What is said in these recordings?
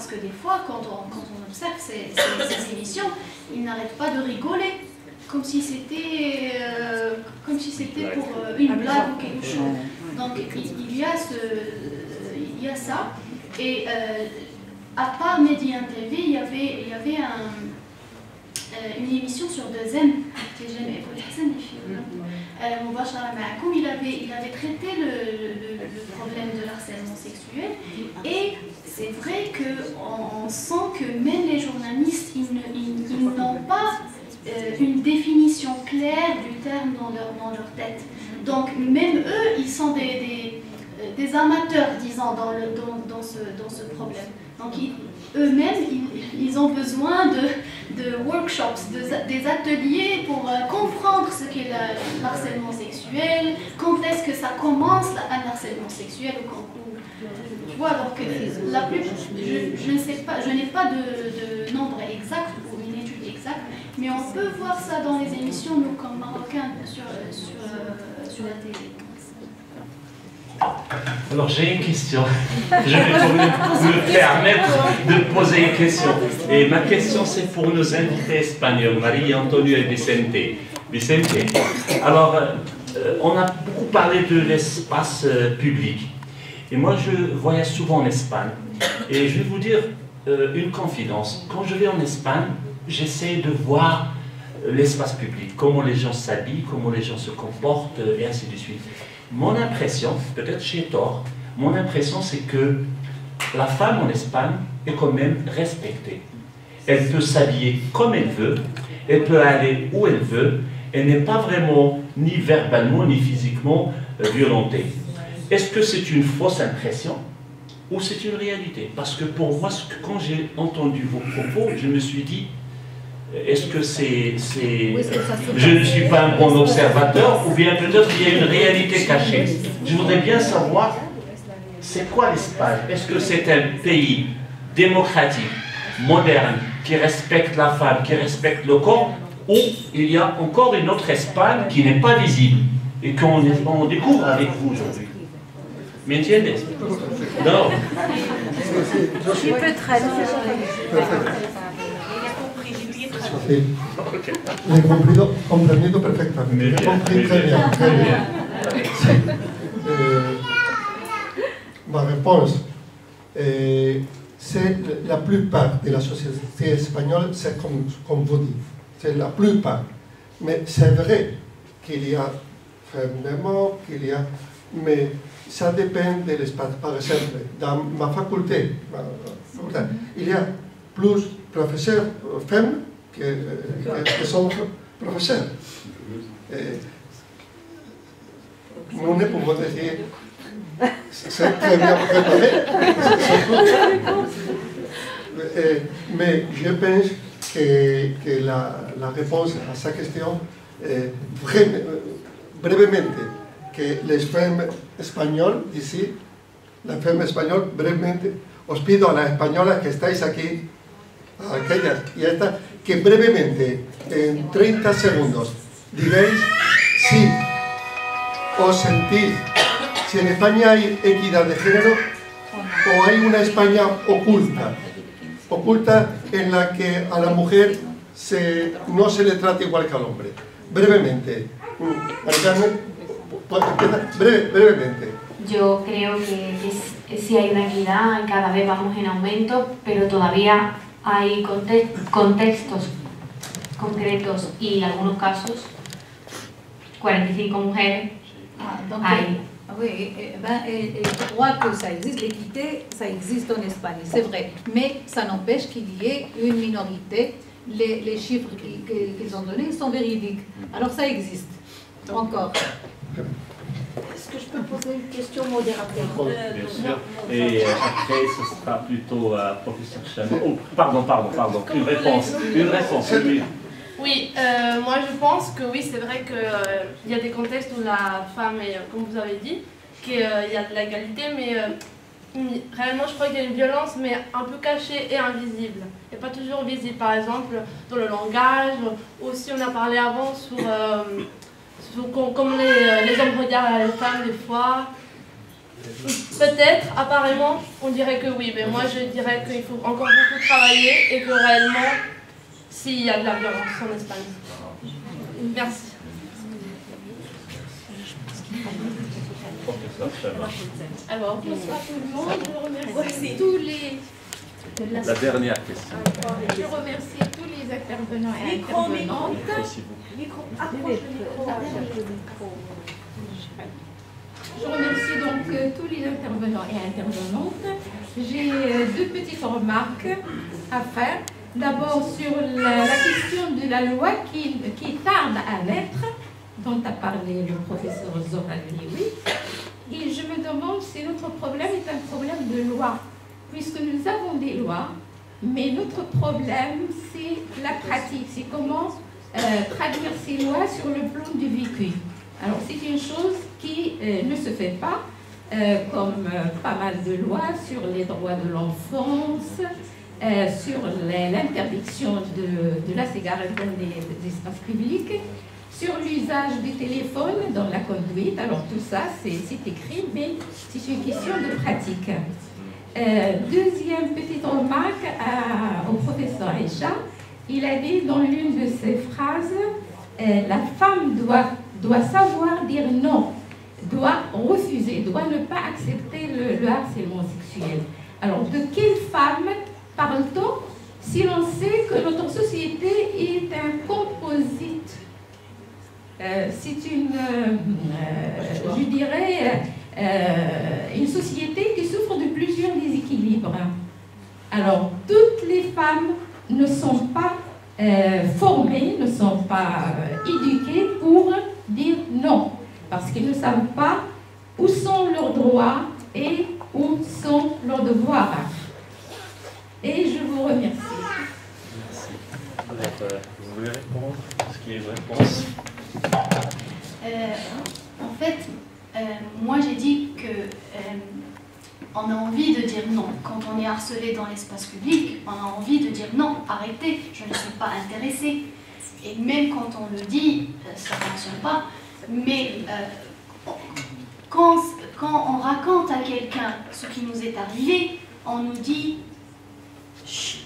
parce que des fois, quand on observe ces émissions, ils n'arrêtent pas de rigoler, comme si c'était pour une blague ou quelque chose. Donc il y a ça. Et à part Mehdi TV, il y avait une émission sur 2M que j'aimais, il avait traité le problème de l'harcèlement sexuel, et c'est vrai qu'on sent que même les journalistes, ils n'ont pas une définition claire du terme dans leur tête. Donc même eux, ils sont des amateurs, disons, dans ce problème. Donc eux-mêmes, ils ont besoin de workshops, des ateliers pour comprendre ce qu'est l'harcèlement sexuel, quand est-ce que ça commence, un harcèlement sexuel, tu vois, donc je ne sais pas, je n'ai pas de nombre exact ou une étude exacte, mais on peut voir ça dans les émissions, nous, comme Marocains, sur la télé. Alors j'ai une question. Je vais me permettre de poser une question. Et ma question c'est pour nos invités espagnols, Marie-Antonio et Vicente. Alors, on a beaucoup parlé de l'espace public. Et moi je voyage souvent en Espagne. Et je vais vous dire une confidence. Quand je vais en Espagne, j'essaie de voir l'espace public, comment les gens s'habillent, comment les gens se comportent, et ainsi de suite. Mon impression, peut-être j'ai tort, mon impression c'est que la femme en Espagne est quand même respectée. Elle peut s'habiller comme elle veut, elle peut aller où elle veut, elle n'est pas vraiment ni verbalement ni physiquement violentée. Est-ce que c'est une fausse impression ou c'est une réalité? Parce que pour moi, quand j'ai entendu vos propos, je me suis dit, est-ce que je ne suis pas un bon observateur ou bien peut-être qu'il y a une réalité cachée? Je voudrais bien savoir, c'est quoi l'Espagne? Est-ce que c'est un pays démocratique, moderne, qui respecte la femme, qui respecte le corps, ou il y a encore une autre Espagne qui n'est pas visible et qu'on découvre avec vous aujourd'hui? ¿Me entiendes? Non. Tu peux traduire. L'he comprendido perfectamente. L'he compris très bien. Très bien. Ma réponse, c'est la plupart de la société espagnole, c'est comme vous dites. C'est la plupart. Mais c'est vrai qu'il y a fermement, mais ça dépend de l'espace. Par exemple, dans ma faculté, il y a plus professeurs femmes que sont professeurs. Nous ne pouvons dire c'est très bien préparé. Mais je pense que la réponse à sa question est brevemente que les femmes espagnoles ici, la femme espagnole, brevemente, os pido a las españolas que estáis aquí, a aquellas y a estas, que brevemente, en 30 segundos, digáis si os sentís, si en España hay equidad de género o hay una España oculta en la que a la mujer no se le trata igual que al hombre. Brevemente, brevemente. Yo creo que sí hay una equidad, cada vez vamos en aumento, pero todavía hay contextos concretos y en algunos casos 45 mujeres hay. Oui, je crois que ça existe, l'équité, ça existe en Espagne, c'est vrai, mais ça n'empêche qu'il y ait une minorité. Les chiffres qu'ils ont donnés sont véridiques, alors ça existe, encore. Est-ce que je peux poser une question modérateur? Bien sûr. Et après, ce sera plutôt professeur Chamel. Oh, pardon. Une réponse. Oui. Oui, moi je pense que oui, c'est vrai qu'il y a des contextes où la femme est, comme vous avez dit, qu'il y a de l'égalité, mais réellement je crois qu'il y a une violence, mais un peu cachée et invisible. Et pas toujours visible, par exemple, dans le langage, aussi on a parlé avant sur comment les hommes regardent les femmes des fois. Peut-être, apparemment, on dirait que oui, mais moi je dirais qu'il faut encore beaucoup travailler et que réellement, s'il y a de la violence en Espagne. Merci. Alors, bonsoir tout le monde. Je remercie tous les... La dernière question. Je remercie tous les intervenants et intervenantes. Je remercie donc tous les intervenants et intervenantes. J'ai deux petites remarques à faire. D'abord sur la question de la loi qui tarde à naître, dont a parlé le professeur Zoran Lioui. Et je me demande si notre problème est un problème de loi, puisque nous avons des lois, mais notre problème c'est la pratique, c'est comment traduire ces lois sur le plan du vécu. Alors c'est une chose qui ne se fait pas, comme pas mal de lois sur les droits de l'enfance, sur l'interdiction de la cigarette dans les espaces publics, sur l'usage du téléphone dans la conduite. Alors tout ça c'est écrit, mais c'est une question de pratique. Deuxième petite remarque au professeur Aïcha, il a dit dans l'une de ses phrases, la femme doit savoir dire non, doit refuser, doit ne pas accepter le harcèlement sexuel. Alors, de quelle femme parle-t-on si l'on sait que notre société est un composite? C'est une, je dirais, une société qui souffre de plusieurs déséquilibres. Alors, toutes les femmes ne sont pas formées, ne sont pas éduquées pour dire non, parce qu'ils ne savent pas où sont leurs droits et où sont leurs devoirs. Et je vous remercie. Merci. Alors, vous voulez répondre? Est-ce qu'il y a une réponse? En fait, moi j'ai dit que on a envie de dire non. Quand on est harcelé dans l'espace public, on a envie de dire non, arrêtez, je ne suis pas intéressée. Et même quand on le dit, ça ne fonctionne pas. Mais quand on raconte à quelqu'un ce qui nous est arrivé, on nous dit chut,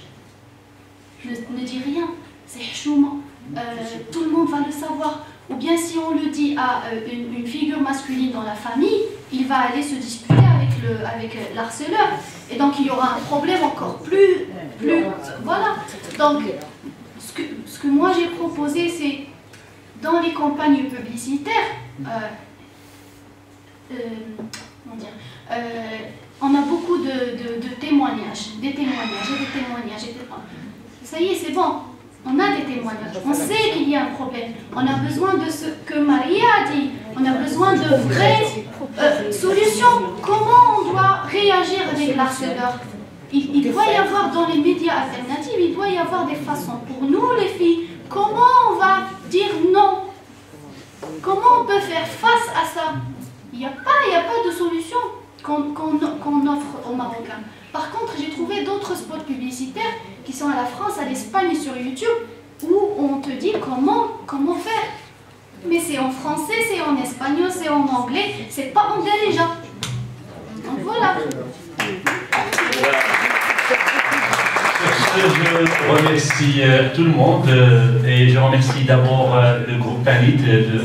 ne dis rien, c'est choumant, tout le monde va le savoir. Ou bien si on le dit à une figure masculine dans la famille, il va aller se disputer avec l'harceleur. Et donc il y aura un problème encore plus voilà. Donc ce que moi j'ai proposé, c'est dans les campagnes publicitaires, on a beaucoup de témoignages, Ça y est, c'est bon. On a des témoignages, on sait qu'il y a un problème. On a besoin de ce que Maria a dit. On a besoin de vraies solutions. Comment on doit réagir avec l'harceleur? Il doit y avoir dans les médias alternatifs, il doit y avoir des façons. Pour nous, les filles, comment on va dire non? Comment on peut faire face à ça? Il n'y a pas de solution qu'on offre aux Marocains. Par contre, j'ai trouvé d'autres spots publicitaires qui sont à la France, à l'Espagne sur YouTube, où on te dit comment faire. Mais c'est en français, c'est en espagnol, c'est en anglais, c'est pas en déjà. Donc voilà. Je remercie tout le monde et je remercie d'abord le groupe Tanit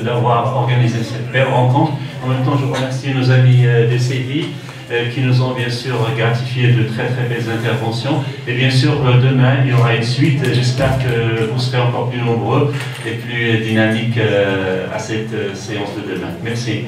d'avoir organisé cette belle rencontre. En même temps, je remercie nos amis de Séville qui nous ont bien sûr gratifié de très belles interventions. Et bien sûr, demain, il y aura une suite. J'espère que vous serez encore plus nombreux et plus dynamiques à cette séance de demain. Merci.